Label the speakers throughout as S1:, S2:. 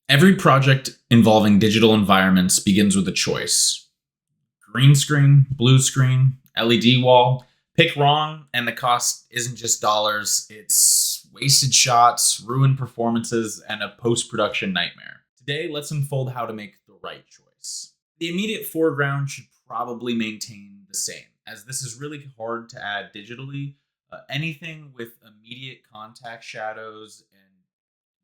S1: Every project involving digital environments begins with a choice. Green screen, blue screen, LED wall. Pick wrong, and the cost isn't just dollars, it's wasted shots, ruined performances, and a post production nightmare. Today, let's unfold how to make the right choice. The immediate foreground should probably maintain the same, as this is really hard to add digitally. Anything with immediate contact shadows and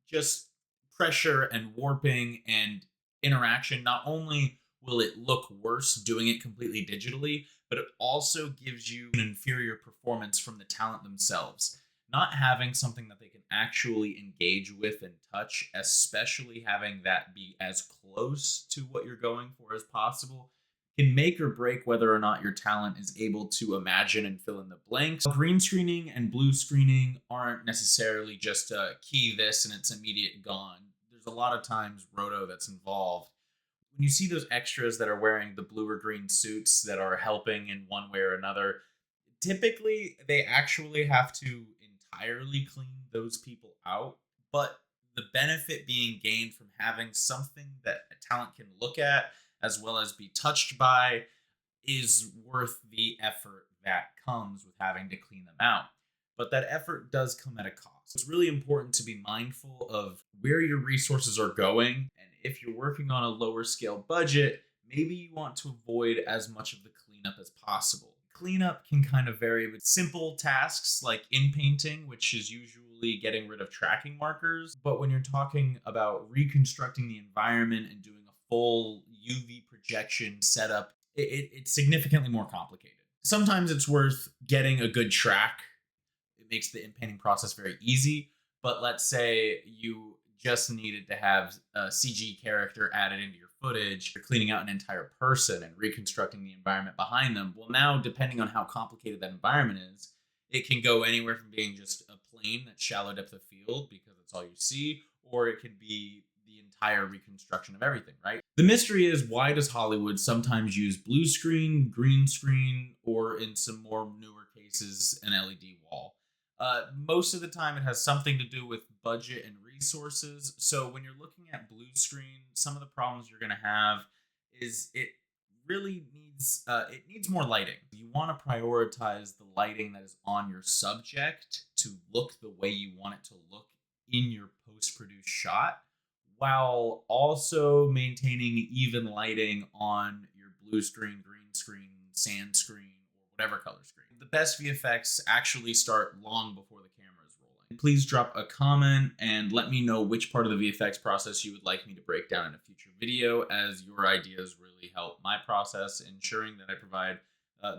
S1: just pressure and warping and interaction, not only will it look worse doing it completely digitally, but it also gives you an inferior performance from the talent themselves. Not having something that they can actually engage with and touch, especially having that be as close to what you're going for as possible, can make or break whether or not your talent is able to imagine and fill in the blanks. Green screening and blue screening aren't necessarily just a key this and it's immediate gone. There's a lot of times roto that's involved. When you see those extras that are wearing the blue or green suits that are helping in one way or another, typically they actually have to entirely clean those people out. But the benefit being gained from having something that a talent can look at as well as be touched by is worth the effort that comes with having to clean them out. But that effort does come at a cost. It's really important to be mindful of where your resources are going. And if you're working on a lower scale budget, maybe you want to avoid as much of the cleanup as possible. Cleanup can kind of vary with simple tasks like in painting, which is usually getting rid of tracking markers. But when you're talking about reconstructing the environment and doing a full UV projection setup, it's significantly more complicated. Sometimes it's worth getting a good track. It makes the in painting process very easy. But let's say you just needed to have a CG character added into your footage, you're cleaning out an entire person and reconstructing the environment behind them. Well, now, depending on how complicated that environment is, it can go anywhere from being just a plane that's shallow depth of field because that's all you see, or it could be the entire reconstruction of everything, right? The mystery is, why does Hollywood sometimes use blue screen, green screen, or in some more newer cases, an LED wall? Most of the time, it has something to do with budget and resources. So when you're looking at blue screen, some of the problems you're going to have is it needs more lighting. You want to prioritize the lighting that is on your subject to look the way you want it to look in your post-produced shot, while also maintaining even lighting on your blue screen, green screen, sand screen, or whatever color screen. The best VFX actually start long before the camera is rolling. Please drop a comment and let me know which part of the VFX process you would like me to break down in a future video, as your ideas really help my process, ensuring that I provide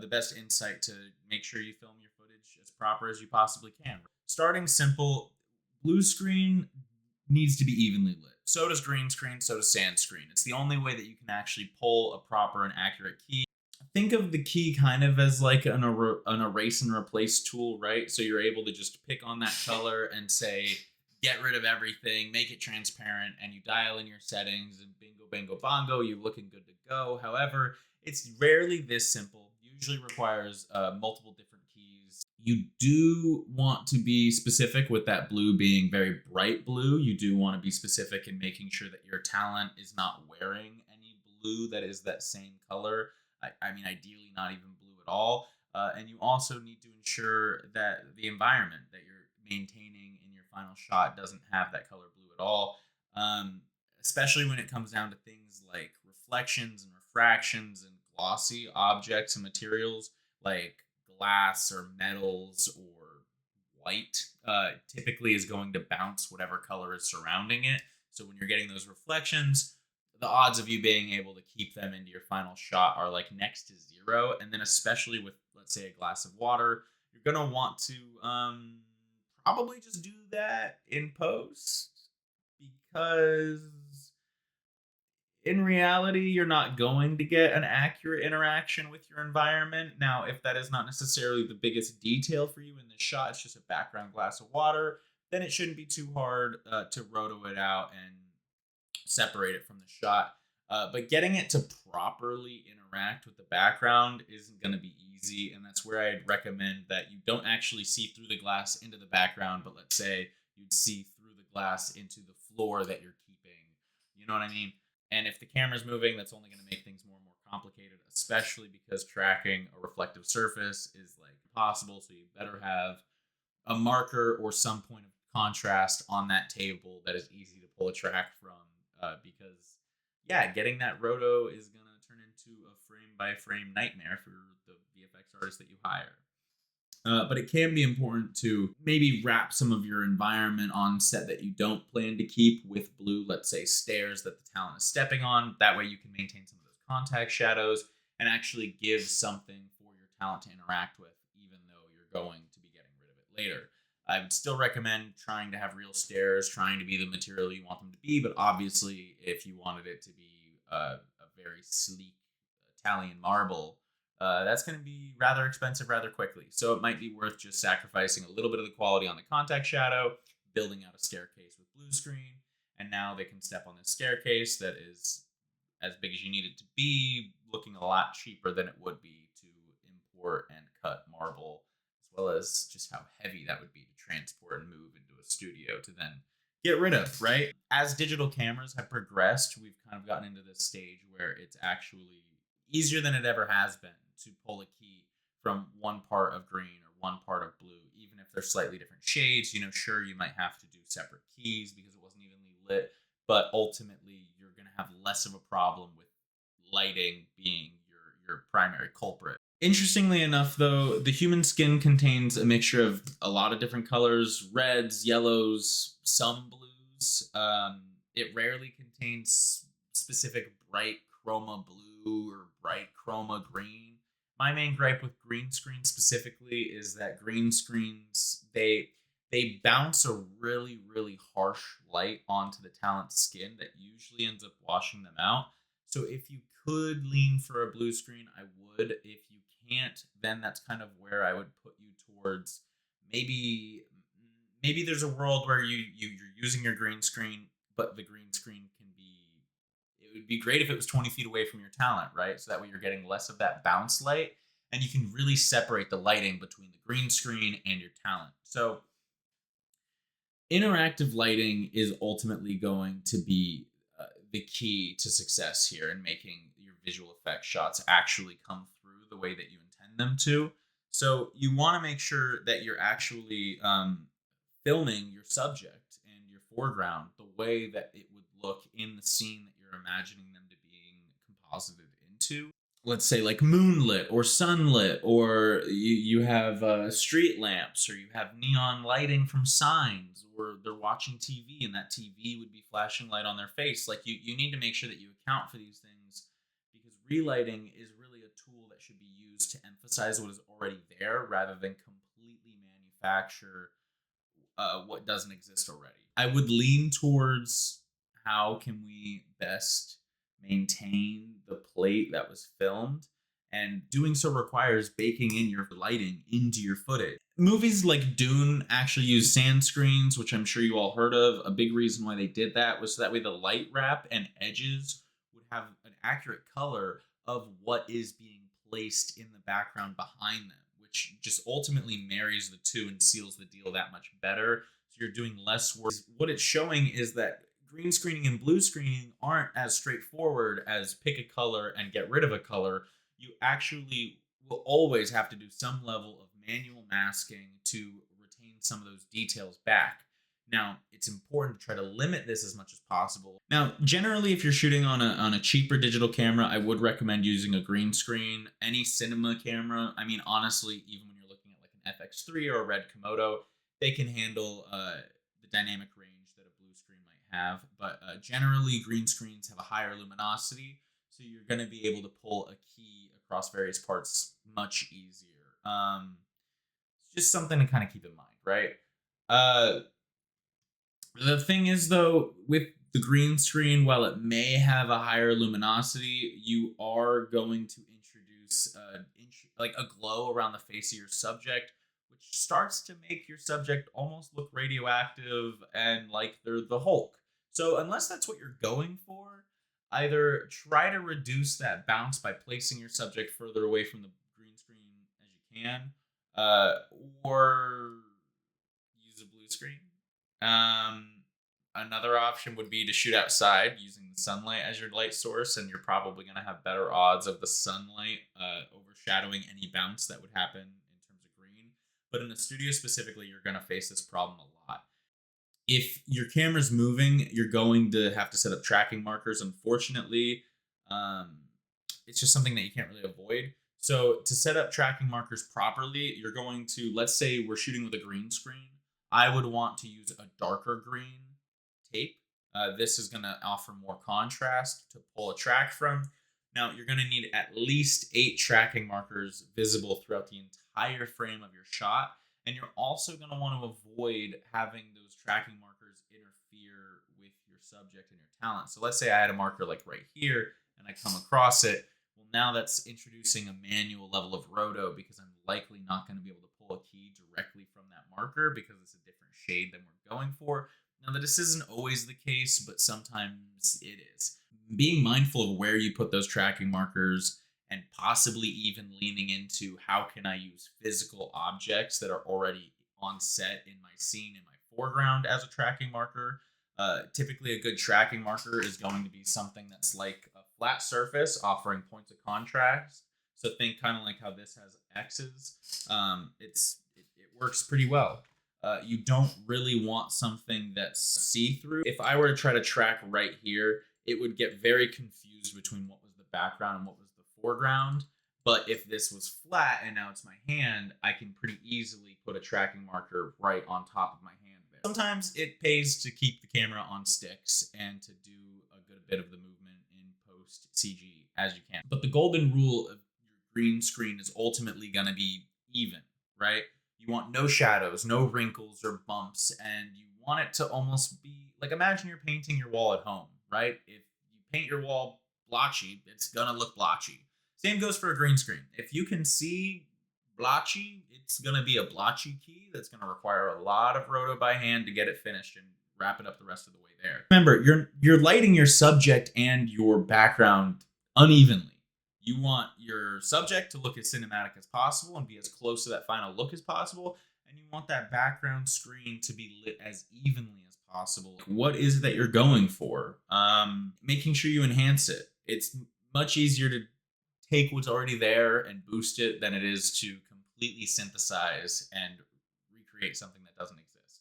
S1: the best insight to make sure you film your footage as proper as you possibly can. Starting simple, blue screen needs to be evenly lit. So does green screen, so does sand screen. It's the only way that you can actually pull a proper and accurate key. Think of the key kind of as like an erase and replace tool, right? So you're able to just pick on that color and say, get rid of everything, make it transparent, and you dial in your settings, and bingo, bango, bongo, you're looking good to go. However, it's rarely this simple. Usually requires multiple different keys. You do want to be specific with that blue being very bright blue. You do want to be specific in making sure that your talent is not wearing any blue that is that same color. I mean, ideally not even blue at all. And you also need to ensure that the environment that you're maintaining in your final shot doesn't have that color blue at all. Especially when it comes down to things like reflections and refractions and glossy objects and materials like glass or metals or white, typically is going to bounce whatever color is surrounding it. So when you're getting those reflections, the odds of you being able to keep them into your final shot are like next to zero. And then especially with, let's say, a glass of water, you're going to want to probably just do that in post, because in reality, you're not going to get an accurate interaction with your environment. Now, if that is not necessarily the biggest detail for you in the shot, it's just a background glass of water, then it shouldn't be too hard to roto it out and separate it from the shot. But getting it to properly interact with the background isn't going to be easy. And that's where I'd recommend that you don't actually see through the glass into the background, but let's say you'd see through the glass into the floor that you're keeping You know what I mean? And if the camera's moving, that's only going to make things more and more complicated, especially because tracking a reflective surface is like impossible. So you better have a marker or some point of contrast on that table that is easy to pull a track from. Because, yeah, getting that roto is going to turn into a frame by frame nightmare for the VFX artist that you hire. But it can be important to maybe wrap some of your environment on set that you don't plan to keep with blue, let's say stairs that the talent is stepping on. That way you can maintain some of those contact shadows and actually give something for your talent to interact with, even though you're going to be getting rid of it later. I would still recommend trying to have real stairs, trying to be the material you want them to be, but obviously, if you wanted it to be a very sleek Italian marble, that's going to be rather expensive rather quickly. So it might be worth just sacrificing a little bit of the quality on the contact shadow, building out a staircase with Bluescreen, and now they can step on this staircase that is as big as you need it to be, looking a lot cheaper than it would be to import and cut marble, as well as just how heavy that would be to transport and move into a studio to then get rid of, right? As digital cameras have progressed, we've kind of gotten into this stage where it's actually easier than it ever has been to pull a key from one part of green or one part of blue, even if they're slightly different shades. Sure, you might have to do separate keys because it wasn't evenly lit, but ultimately you're going to have less of a problem with lighting being your primary culprit. Interestingly enough, though, the human skin contains a mixture of a lot of different colors: reds, yellows, some blues. It rarely contains specific bright chroma blue or bright chroma green. My main gripe with Greenscreen specifically is that Greenscreens, they bounce a really harsh light onto the talent's skin that usually ends up washing them out. So if you could lean for a blue screen, I would. If you can't, then that's kind of where I would put you towards maybe there's a world where you're using your green screen, but the green screen can be, it would be great if it was 20 feet away from your talent, right? So that way you're getting less of that bounce light and you can really separate the lighting between the green screen and your talent. So interactive lighting is ultimately going to be the key to success here in making your visual effects shots actually come through the way that you intend them to. So you want to make sure that you're actually filming your subject and your foreground the way that it would look in the scene that you're imagining them to being composited into. Let's say like moonlit or sunlit, or you have street lamps, or you have neon lighting from signs, or they're watching TV and that TV would be flashing light on their face. Like you need to make sure that you account for these things, because relighting is really a tool that should be used to emphasize what is already there rather than completely manufacture what doesn't exist already. I would lean towards how can we best maintain the plate that was filmed, and doing so requires baking in your lighting into your footage. Movies like Dune actually use sand screens, which I'm sure you all heard of. A big reason why they did that was so that way the light wrap and edges would have an accurate color of what is being placed in the background behind them, which just ultimately marries the two and seals the deal that much better. So you're doing less work. What it's showing is that green screening and blue screening aren't as straightforward as pick a color and get rid of a color. You actually will always have to do some level of manual masking to retain some of those details back. Now, it's important to try to limit this as much as possible. Now, generally, if you're shooting on a cheaper digital camera, I would recommend using a green screen. Any cinema camera, I mean, honestly, even when you're looking at like an FX3 or a Red Komodo, they can handle the dynamic range that a blue screen might have. But generally, green screens have a higher luminosity, so you're going to be able to pull a key across various parts much easier. It's just something to kind of keep in mind, right? The thing is, though, with the green screen, while it may have a higher luminosity, you are going to introduce like a glow around the face of your subject, which starts to make your subject almost look radioactive and like they're the Hulk. So unless that's what you're going for, either try to reduce that bounce by placing your subject further away from the green screen as you can, or use a blue screen. Um, Another option would be to shoot outside using the sunlight as your light source, and you're probably going to have better odds of the sunlight overshadowing any bounce that would happen in terms of green. But in the studio specifically, you're going to face this problem a lot. If your camera's moving, you're going to have to set up tracking markers. Unfortunately, um, it's just something that you can't really avoid. So to set up tracking markers properly, you're going to, let's say we're shooting with a green screen. I would want to use a darker green tape. This is going to offer more contrast to pull a track from. Now, you're going to need at least 8 tracking markers visible throughout the entire frame of your shot. And you're also going to want to avoid having those tracking markers interfere with your subject and your talent. So let's say I had a marker like right here and I come across it. Well, now that's introducing a manual level of roto because I'm likely not going to be able to pull a key directly from that marker because it's a different shade than we're going for. Now, this isn't always the case, but sometimes it is. Being mindful of where you put those tracking markers and possibly even leaning into how can I use physical objects that are already on set in my scene in my foreground as a tracking marker. Typically, a good tracking marker is going to be something that's like a flat surface offering points of contrast. So think kind of like how this has X's. It works pretty well. You don't really want something that's see-through. If I were to try to track right here, it would get very confused between what was the background and what was the foreground. But if this was flat and now it's my hand, I can pretty easily put a tracking marker right on top of my hand there. Sometimes it pays to keep the camera on sticks and to do a good bit of the movement in post CG as you can. But the golden rule of your green screen is ultimately going to be even, right? You want no shadows, no wrinkles or bumps, and you want it to almost be like, imagine you're painting your wall at home, right? If you paint your wall blotchy, it's gonna look blotchy. Same goes for a green screen. If you can see blotchy, it's gonna be a blotchy key that's gonna require a lot of roto by hand to get it finished and wrap it up the rest of the way there. Remember, you're lighting your subject and your background unevenly. You want your subject to look as cinematic as possible and be as close to that final look as possible. And you want that background screen to be lit as evenly as possible. What is it that you're going for? Making sure you enhance it. It's much easier to take what's already there and boost it than it is to completely synthesize and recreate something that doesn't exist.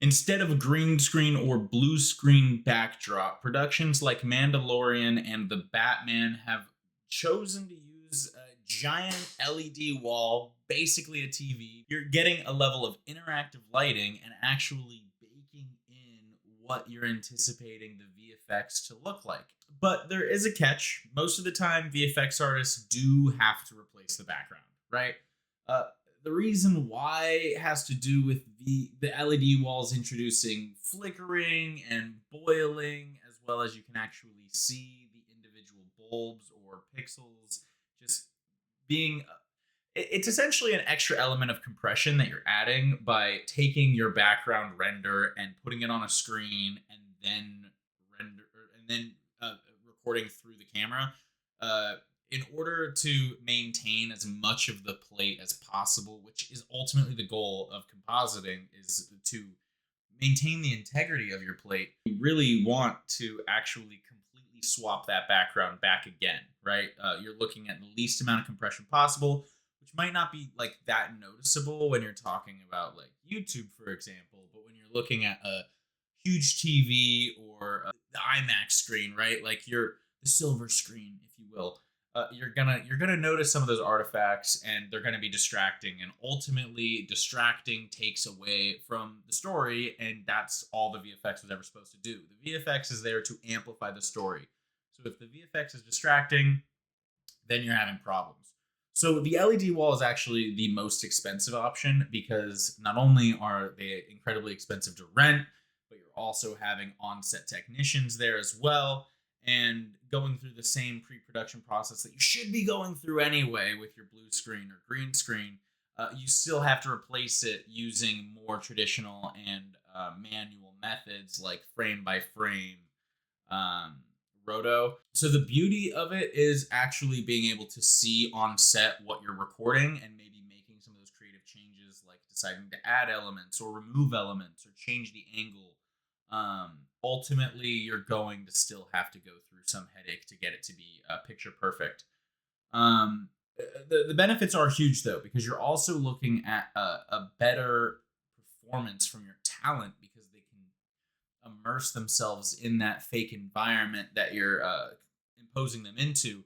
S1: Instead of a green screen or blue screen backdrop, productions like Mandalorian and The Batman have chosen to use a giant LED wall, basically a TV. You're getting a level of interactive lighting and actually baking in what you're anticipating the VFX to look like. But there is a catch. Most of the time, VFX artists do have to replace the background, right? The reason why has to do with the LED walls introducing flickering and boiling, as well as you can actually see the individual bulbs or pixels just being it's essentially an extra element of compression that you're adding by taking your background render and putting it on a screen and then recording through the camera in order to maintain as much of the plate as possible, which is ultimately the goal of compositing, is to maintain the integrity of your plate. You really want to actually completely swap that background back again, right? You're looking at the least amount of compression possible, which might not be like that noticeable when you're talking about like YouTube, for example, but when you're looking at a huge TV or the IMAX screen, right? Like the silver screen, if you will. You're gonna notice some of those artifacts, and they're gonna be distracting. And ultimately, distracting takes away from the story, and that's all the VFX was ever supposed to do. The VFX is there to amplify the story. So if the VFX is distracting, then you're having problems. So the LED wall is actually the most expensive option because not only are they incredibly expensive to rent, but you're also having on-set technicians there as well, and going through the same pre-production process that you should be going through anyway with your blue screen or green screen. You still have to replace it using more traditional and manual methods like frame by frame roto. So the beauty of it is actually being able to see on set what you're recording and maybe making some of those creative changes, like deciding to add elements or remove elements or change the angle Ultimately, you're going to still have to go through some headache to get it to be picture perfect. Um, the benefits are huge though, because you're also looking at a better performance from your talent because they can immerse themselves in that fake environment that you're imposing them into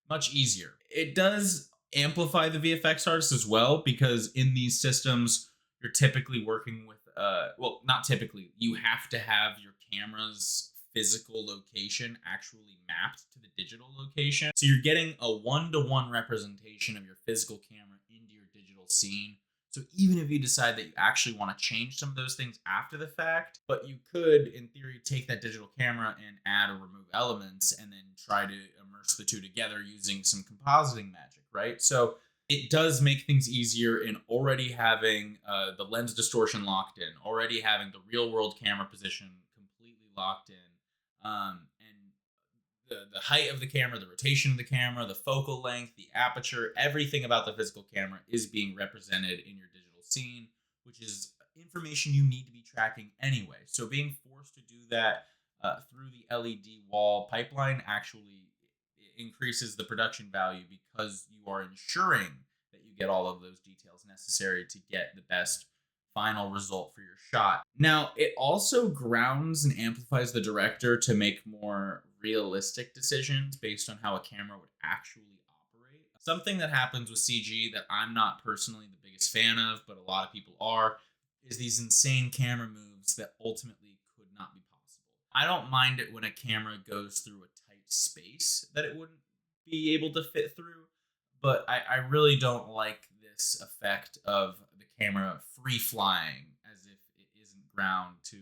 S1: much easier. It does amplify the VFX artists as well because in these systems, you're typically working with, well, not typically, you have to have your camera's physical location actually mapped to the digital location. So you're getting a one-to-one representation of your physical camera into your digital scene. So even if you decide that you actually want to change some of those things after the fact, but you could, in theory, take that digital camera and add or remove elements and then try to immerse the two together using some compositing magic, right? So it does make things easier in already having the lens distortion locked in, already having the real world camera position completely locked in, and the height of the camera, the rotation of the camera, the focal length, the aperture, everything about the physical camera is being represented in your digital scene, which is information you need to be tracking anyway. So being forced to do that through the LED wall pipeline actually increases the production value because you are ensuring that you get all of those details necessary to get the best final result for your shot. Now, it also grounds and amplifies the director to make more realistic decisions based on how a camera would actually operate. Something that happens with CG that I'm not personally the biggest fan of, but a lot of people are, is these insane camera moves that ultimately could not be possible. I don't mind it when a camera goes through a tight space that it wouldn't be able to fit through, but I really don't like this effect of the camera free flying as if it isn't ground to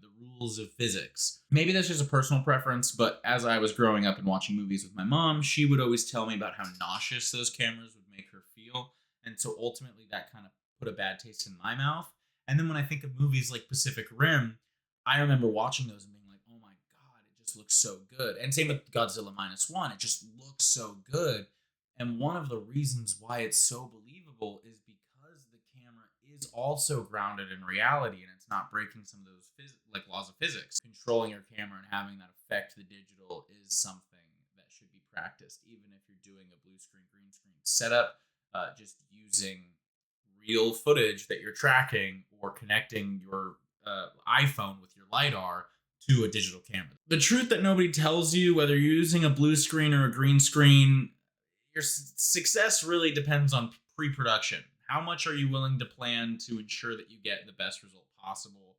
S1: the rules of physics. Maybe that's just a personal preference, but as I was growing up and watching movies with my mom, she would always tell me about how nauseous those cameras would make her feel. And so ultimately, that kind of put a bad taste in my mouth. And then when I think of movies like Pacific Rim, I remember watching those and being like, oh my God, it just looks so good. And same with Godzilla Minus One, it just looks so good. And one of the reasons why it's so believable is because the camera is also grounded in reality and it's not breaking some of those like laws of physics. Controlling your camera and having that affect the digital is something that should be practiced, even if you're doing a blue screen, green screen setup, just using real footage that you're tracking or connecting your iPhone with your LiDAR to a digital camera. The truth that nobody tells you, whether you're using a blue screen or a green screen, your success really depends on pre-production. How much are you willing to plan to ensure that you get the best result possible?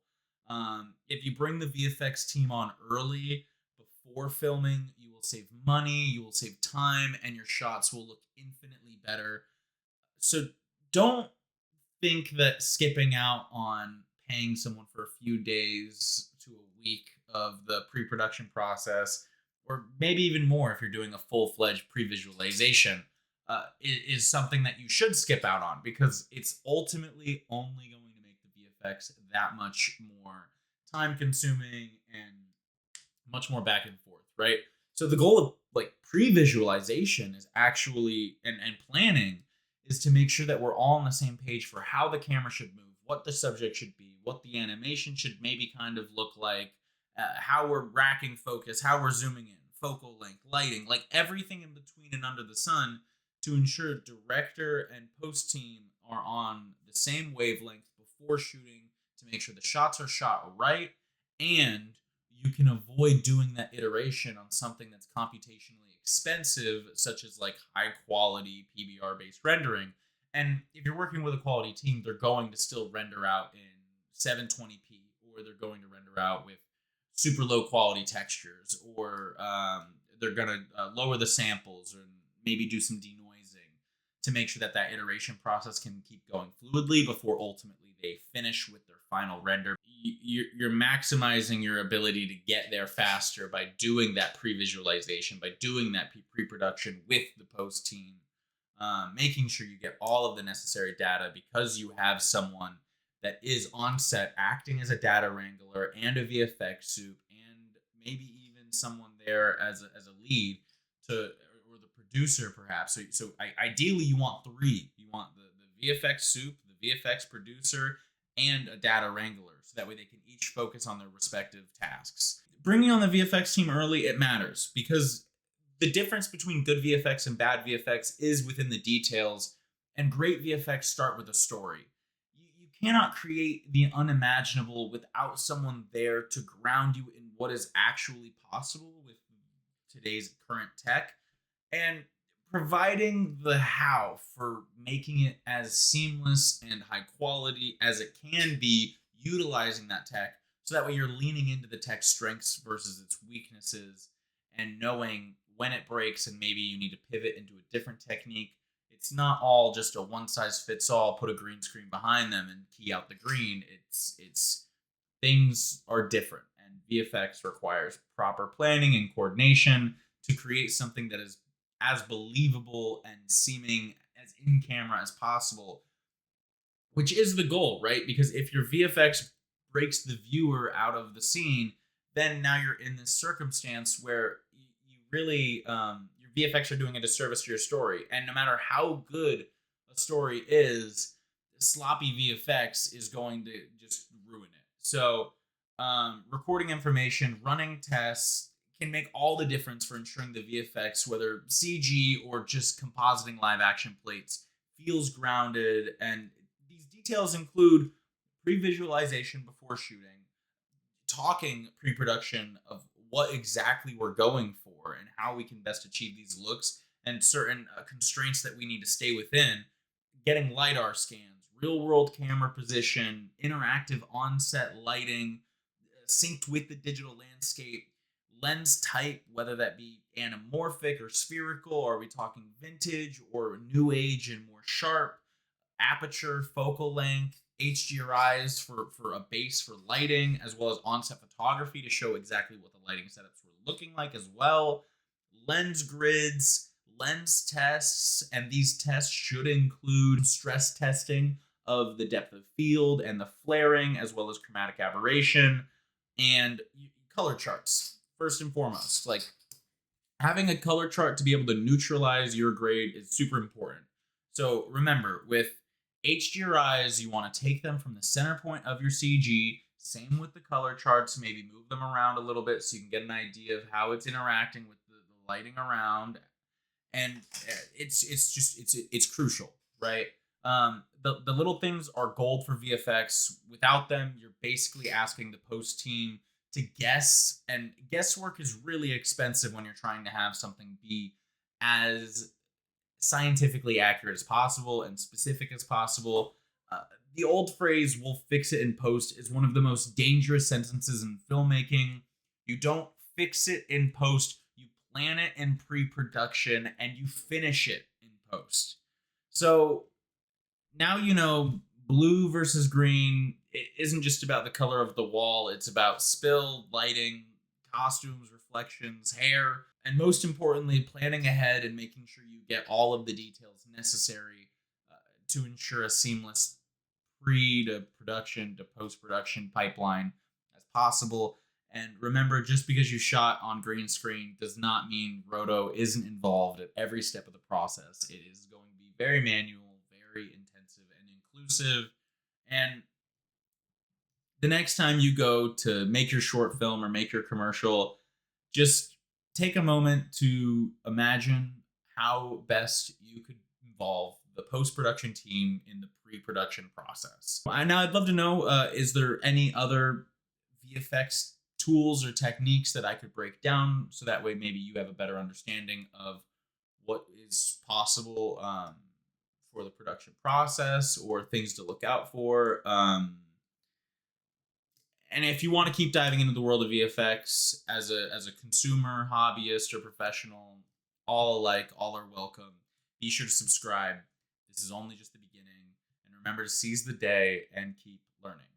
S1: If you bring the VFX team on early before filming, you will save money, you will save time, and your shots will look infinitely better. So don't think that skipping out on paying someone for a few days to a week of the pre-production process, or maybe even more if you're doing a full-fledged pre-visualization, is something that you should skip out on because it's ultimately only going to make the VFX that much more time-consuming and much more back and forth, right? So the goal of like pre-visualization is actually and planning is to make sure that we're all on the same page for how the camera should move, what the subject should be, what the animation should maybe kind of look like, how we're racking focus, how we're zooming in, focal length, lighting, like everything in between and under the sun to ensure director and post team are on the same wavelength before shooting to make sure the shots are shot right and you can avoid doing that iteration on something that's computationally expensive, such as like high quality PBR based rendering. And if you're working with a quality team, they're going to still render out in 720p, or they're going to render out with super low quality textures, or they're going to lower the samples or maybe do some denoising to make sure that that iteration process can keep going fluidly before ultimately they finish with their final render. You're maximizing your ability to get there faster by doing that pre-visualization, by doing that pre-production with the post team, making sure you get all of the necessary data because you have someone that is on set acting as a data wrangler and a VFX soup and maybe even someone there as a lead to or the producer perhaps. So ideally you want three. You want the VFX soup, the VFX producer, and a data wrangler, so that way they can each focus on their respective tasks. Bringing on the VFX team early, it matters because the difference between good VFX and bad VFX is within the details, and great VFX start with a story. You cannot create the unimaginable without someone there to ground you in what is actually possible with today's current tech, and providing the how for making it as seamless and high quality as it can be, utilizing that tech, so that way you're leaning into the tech's strengths versus its weaknesses, and knowing when it breaks and maybe you need to pivot into a different technique. It's not all just a one size fits all, put a green screen behind them and key out the green. It's things are different, and VFX requires proper planning and coordination to create something that is as believable and seeming as in camera as possible, which is the goal, right? Because if your VFX breaks the viewer out of the scene, then now you're in this circumstance where you really, your VFX are doing a disservice to your story. And no matter how good a story is, sloppy VFX is going to just ruin it. So, recording information, running tests can make all the difference for ensuring the VFX, whether CG or just compositing live action plates, feels grounded. And these details include pre-visualization before shooting, talking pre-production of what exactly we're going for and how we can best achieve these looks and certain constraints that we need to stay within, getting LiDAR scans, real-world camera position, interactive on-set lighting, synced with the digital landscape, lens type, whether that be anamorphic or spherical, or are we talking vintage or new age and more sharp, aperture, focal length, HDRIs for a base for lighting, as well as on-set photography to show exactly what the lighting setups were looking like as well, lens grids, lens tests, and these tests should include stress testing of the depth of field and the flaring, as well as chromatic aberration, and color charts. First and foremost, like having a color chart to be able to neutralize your grade is super important. So remember, with HDRIs, you want to take them from the center point of your CG. Same with the color charts, maybe move them around a little bit so you can get an idea of how it's interacting with the lighting around. And it's crucial, right? The little things are gold for VFX. Without them, you're basically asking the post team to guess, and guesswork is really expensive when you're trying to have something be as scientifically accurate as possible and specific as possible. The old phrase, "we'll fix it in post," is one of the most dangerous sentences in filmmaking. You don't fix it in post, you plan it in pre-production, and you finish it in post. So now you know blue versus green. It isn't just about the color of the wall, it's about spill, lighting, costumes, reflections, hair, and most importantly, planning ahead and making sure you get all of the details necessary to ensure a seamless pre to production to post production pipeline as possible. And remember, just because you shot on green screen does not mean roto isn't involved at every step of the process. It is going to be very manual, very intensive, and inclusive. And the next time you go to make your short film or make your commercial, just take a moment to imagine how best you could involve the post-production team in the pre-production process. And now I'd love to know, is there any other VFX tools or techniques that I could break down so that way maybe you have a better understanding of what is possible for the production process or things to look out for. And if you want to keep diving into the world of VFX as a consumer, hobbyist, or professional, all alike, all are welcome. Be sure to subscribe. This is only just the beginning. And remember to seize the day and keep learning.